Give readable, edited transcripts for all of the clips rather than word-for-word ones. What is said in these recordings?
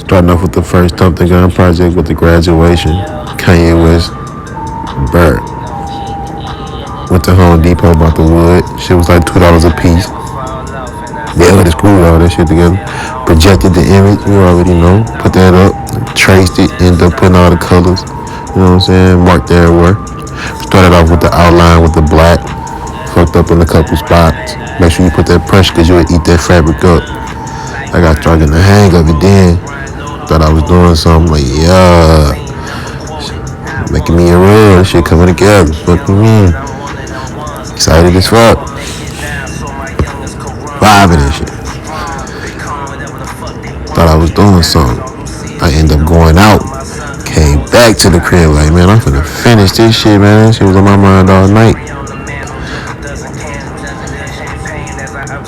Starting off with the first Tough Gun project with the graduation. Kanye West, Burt. Went to Home Depot, bought the wood. Shit was like $2 a piece. They already screwed all that shit together. Projected the image, you already know. Put that up, traced it, ended up putting all the colors. You know what I'm saying? Marked everywhere. Started off with the outline with the black. Fucked up in a couple spots. Make sure you put that pressure because you'll eat that fabric up. I got started getting the hang of it then. Thought I was doing something like, yeah. Making me a real shit coming together. Fucking me. Excited as fuck. Vibing and shit. Thought I was doing something. I end up going out. Came back to the crib like, man, I'm finna finish this shit, man. That shit was on my mind all night.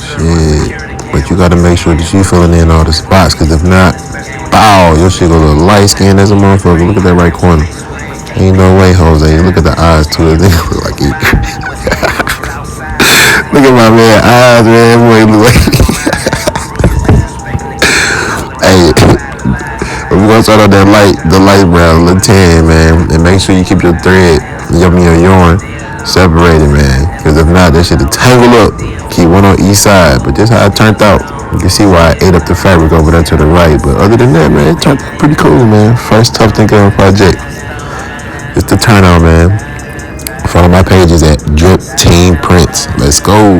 Shit. But you gotta make sure that you filling in all the spots, cause if not, bow, your shit gonna look light skinned as a motherfucker. Look at that right corner. Ain't no way, Jose. Look at the eyes too. They look like he. Look at my man eyes, man. Boy, look like. Hey, we're gonna start on that the light brown, the tan, man, and make sure you keep your thread, your yarn separated, man. Cause if not, that shit to tangle up. Keep one on each side, but this how it turned out. You can see why I ate up the fabric over there to the right, but other than that, man, it turned out pretty cool, man. First Tough Gun project. It's the turnout, man. Follow my pages at Drip Team Prince. Let's go.